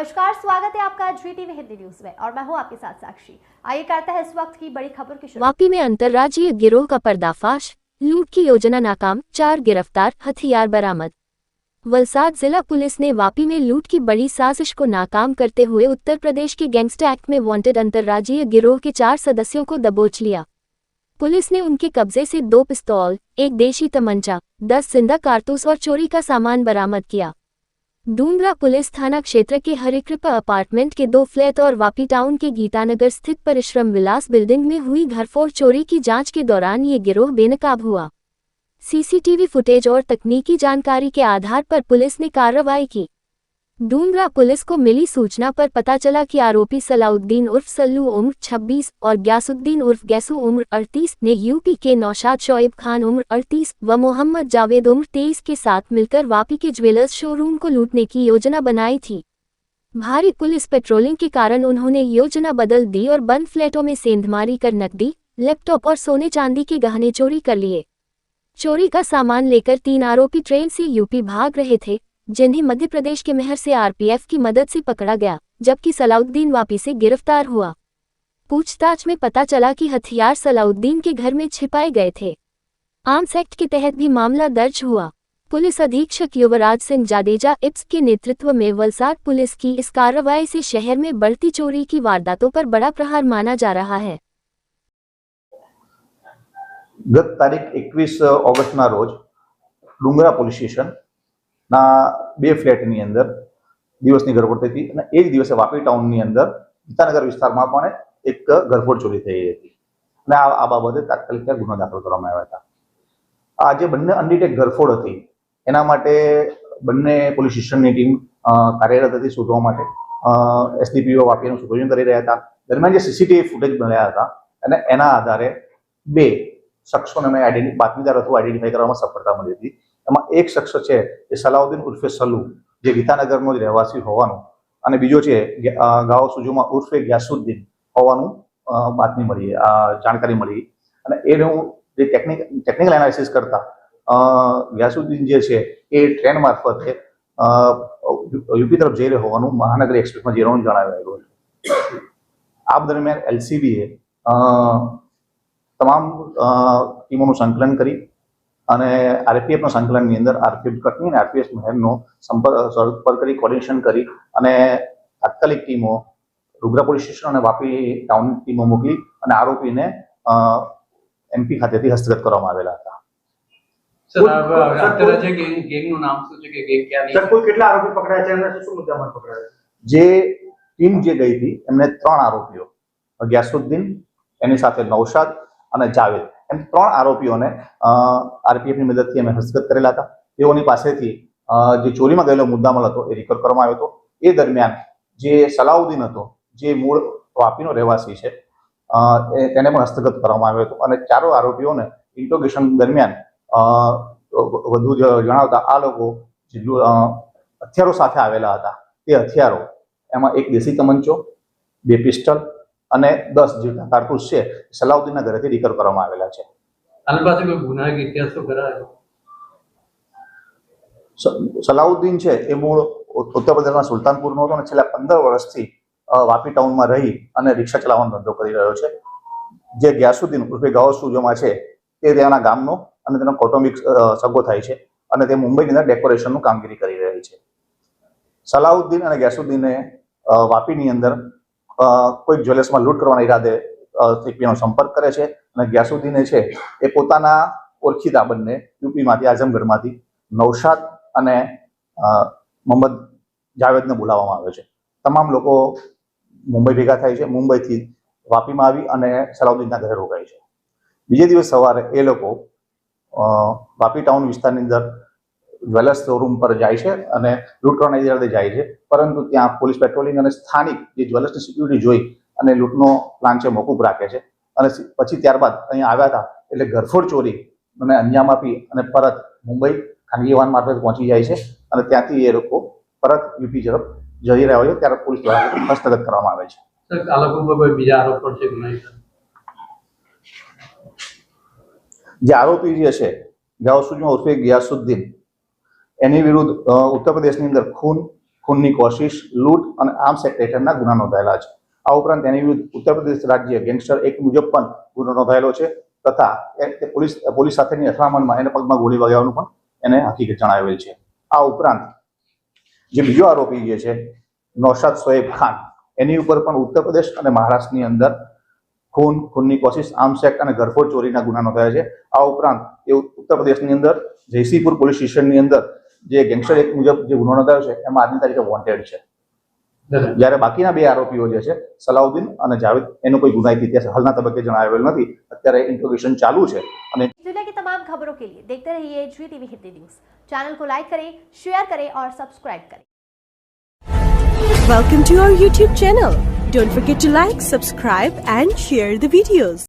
नमस्कार, स्वागत है आपका GTV हिंदी न्यूज में और मैं हूं आपके साथ साक्षी। आइए करते हैं इस वक्त की बड़ी खबर की शुरुआत। वापी में अंतर्राज्यीय गिरोह का पर्दाफाश, लूट की योजना नाकाम, 4 गिरफ्तार, हथियार बरामद। वलसाड जिला पुलिस ने वापी में लूट की बड़ी साजिश को नाकाम करते हुए उत्तर प्रदेश के गैंगस्टर एक्ट में वांटेड अंतर्राज्यीय गिरोह के 4 सदस्यों को दबोच लिया। पुलिस ने उनके कब्जे से 2 पिस्तौल, 1 देशी तमंचा, 10 जिंदा कारतूस और चोरी का सामान बरामद किया। डूंगरा पुलिस थाना क्षेत्र के हरिकृपा अपार्टमेंट के 2 फ्लैट और वापी टाउन के गीतानगर स्थित परिश्रम विलास बिल्डिंग में हुई घरफोड़ चोरी की जांच के दौरान ये गिरोह बेनकाब हुआ। सीसीटीवी फुटेज और तकनीकी जानकारी के आधार पर पुलिस ने कार्रवाई की। डूंगरा पुलिस को मिली सूचना पर पता चला कि आरोपी सलाउद्दीन उर्फ सल्लू उम्र 26 और ग्यासुद्दीन उर्फ गैसू उम्र 38 ने यूपी के नौशाद शोएब खान उम्र 38 व मोहम्मद जावेद उम्र 23 के साथ मिलकर वापी के ज्वेलर्स शोरूम को लूटने की योजना बनाई थी। भारी पुलिस पेट्रोलिंग के कारण उन्होंने योजना बदल दी और बंद फ्लैटों में सेंधमारी कर नकदी, लैपटॉप और सोने चांदी के गहने चोरी कर लिए। चोरी का सामान लेकर 3 आरोपी ट्रेन से यूपी भाग रहे थे, जिन्हें मध्य प्रदेश के मेहर से आरपीएफ की मदद से पकड़ा गया, जबकि सलाउद्दीन वापी से गिरफ्तार हुआ। पूछताछ में पता चला कि हथियार सलाउद्दीन के घर में छिपाए गए थे। आर्म्स एक्ट के तहत भी मामला दर्ज हुआ। पुलिस अधीक्षक युवराज सिंह जाडेजा इप्स के नेतृत्व में वलसाड पुलिस की इस कार्रवाई से शहर में बढ़ती चोरी की वारदातों पर बड़ा प्रहार माना जा रहा है। गत तारीख 21 ऑगस्टना रोज डूंगरा पोलीस स्टेशन ना 2 फ्लेटनी अंदर दिवसनी गरफोड़ थई हती अने एक दिवसे वापी टाउननी अंदर गीतानगर विस्तारमां पण एक गरफोड़ चोरी थई हती अने आ बाबते तात्कालिक गुनो दाखल करवामां આવ્યા હતા। आ जे बंने अनडिटेक्ट गरफोड़ हती एना माटे बंने पोलीस स्टेशननी टीम कार्यरत हती शोधवा माटे। एसडीपीओ वापीनुं सुपरविजन करी रह्या हता। दरमियान जे सीसीटीवी फूटेज मळ्या हता अने एना आधारे 2 शख्सोने बातमीदार थ्रू आइडेंटिफाई करवामां सफलता मळी हती। एमां एक शख्स छे ए सलाउद्दीन उर्फे सल्लू जे गीतानगरनो ज રહેવાસી હોવાનું અને બીજો છે ગાવ સુજુમા ઉર્ફે ગ્યાસુદ્દીન હોવાનું બાતમી મળી, જાણકારી મળી અને એનું જે ટેકનિકલ એનાલિસિસ કરતા ગ્યાસુદ્દીન જે છે એ ટ્રેન મારફતે યુપી તરફ જઈ રહ્યો હોવાનું મહાનગરી એક્સપ્રેસમાં જઈ રહ્યું જણાવાયું હતું। આ દરમિયાન એલસીબીએ તમામ ટીમોનું સંકલન કરી અને આરપીએફનો સંકલનની અંદર આરપીએફ કટની અને આરપીએફ મહેરનો સંપર્ક કરી કોર્ડિનેશન કરી અને તાત્કાલિક ટીમો ડુંગરા પોલીસ સ્ટેશન અને વાપી ટાઉન ટીમો મોકલી અને આરોપીને એમપી ખાતેથી હસ્તગત કરવામાં આવેલા હતા। સર આંતરરાજ્ય ગેંગનું નામ શું છે કે ગેંગ ક્યાં સર કુલ કેટલા આરોપી પકડાયા છે અને શું મુદ્દામાં પકડાયા? જે ટીમ જે ગઈ હતી એમને 3 આરોપીઓ ગ્યાસુદ્દીન, એની સાથે નૌશાદ અને જાવેદ એમ 3 આરોપીઓને આરપીએફની મદદથી અમે હસ્તગત કરેલા હતા। તેઓની પાસેથી જે ચોરીમાં ગયેલો મુદ્દામાલ હતો એ રિકવર કરવામાં આવ્યો હતો। એ દરમિયાન જે સલાઉદ્દીન હતો જે મૂળ વાપીનો રહેવાસી છે તેને પણ હસ્તગત કરવામાં આવ્યો હતો અને 4 આરોપીઓને ઇન્ટ્રોગેશન દરમિયાન વધુ જણાવતા આ લોકો જે હથિયારો સાથે આવેલા હતા તે હથિયારો એમાં 1 દેશી તમંચો, 2 પિસ્ટલ અને 10 જેટલા કારતૂસ છે સલાઉદ્દીનના ઘરેથી રિકવર કરવામાં આવેલા છે। આની પાસે કોઈ ગુનાહિત ઇતિહાસ તો કરાયો? સલાઉદ્દીન છે એ મૂળ ઉત્તર પ્રદેશના સુલતાનપુરનો હતો અને છેલ્લા 15 વર્ષથી વાપી ટાઉનમાં રહી અને રિક્ષા ચલાવવાનો ધંધો કરી રહ્યો છે। જે ગ્યાસુદ્દીન ઉર્ફે ગાવસુજોમાં છે તે તેના ગામનો અને તેનો કૌટુંબિક સગો થાય છે અને તે મુંબઈની અંદર ડેકોરેશનનું કામગીરી કરી રહી છે। સલાઉદ્દીન અને ગ્યાસુદ્દીને વાપીની અંદર કોઈ જ્વેલર્સમાં લૂંટ કરવાના ઈરાદે એકબીજાનો સંપર્ક કરે છે અને ગ્યાસુદ્દીને છે એ પોતાના ઓળખીતા બંને યુપીમાંથી આઝમગઢમાંથી નૌશાદ અને મોહમ્મદ જાવેદને બોલાવવામાં આવે છે। તમામ લોકો મુંબઈ ભેગા થાય છે। મુંબઈથી વાપીમાં આવી અને સલાઉદ્દીનના ઘરે રોકાય છે। બીજે દિવસ સવારે એ લોકો વાપી ટાઉન વિસ્તારની અંદર જ્વેલર્સ શોરૂમ પર જાય છે અને લૂંટ કરવાના ઈરાદે જાય છે, પરંતુ ત્યાં પોલીસ પેટ્રોલિંગ અને સ્થાનિક જે જ્વેલર્સની સિક્યુરિટી જોઈ અને લૂંટનો પ્લાન છે મોકૂફ રાખે છે અને પછી ત્યારબાદ અહીંયા આવ્યા હતા એટલે ઘરફોડ ચોરી અને અંજામ આપી અને પરત મુંબઈ ખાનગી વાહન મારફતે પહોંચી જાય છે અને ત્યાંથી એ લોકો પરત યુપી તરફ જઈ રહ્યા હોય ત્યારે પોલીસ દ્વારા હસ્તગત કરવામાં આવે છે। સર આ લોકો પર કોઈ બીજા આરોપ પણ છે કે નહીં? જે આરોપી જે છે ગાવસુજમાં ઉર્ફે ગ્યાસુદ્દીન એની વિરુદ્ધ ઉત્તર પ્રદેશની અંદર ખૂન, ખૂનની કોશિશ, લૂંટ અને આર્મ્સ એક્ટ હેઠળના ગુના નોંધાયેલા છે. આ ઉપરાંત તેની વિરુદ્ધ ઉત્તર પ્રદેશ રાજ્ય ગેંગસ્ટર એક્ટ મુજબ પણ ગુનો નોંધાયેલો છે તથા પોલીસ સાથેની અથડામણમાં એને પગમાં ગોળી વાગ્યાનું પણ એને હકીકત જણાવેલ છે. આ ઉપરાંત જે બીજો આરોપી જે છે નૌશાદ શોએબ ખાન, એની ઉપર પણ ઉત્તર પ્રદેશ અને મહારાષ્ટ્રની અંદર ખૂનની કોશિશ, આર્મ્સ એક્ટ અને ઘરફોડ ચોરીના ગુના નોંધાયા છે. આ ઉપરાંત એ ઉત્તર પ્રદેશની અંદર જયસિંહપુર પોલીસ સ્ટેશનની અંદર જે ગેંગસ્ટર એક્ટ મુજબ જે ગુનો નોંધાયો છે એમાં આજની તારીખે વોન્ટેડ છે. જ્યારે બાકીના બે આરોપીઓ જે છે સલાઉદ્દીન અને જાવેદ, એનો કોઈ ગુનાહિત ઇતિહાસ હાલના તબક્કે જણાવેલ નથી. અત્યારે ઇન્ટ્રોગેશન ચાલુ છે. અને दुनिया की तमाम खबरों के लिए देखते रहिए जी टीवी हिंदी न्यूज. चैनल को लाइक करें, शेयर करें और सब्सक्राइब करें. Welcome to our YouTube channel. Don't forget to like, subscribe and share the videos.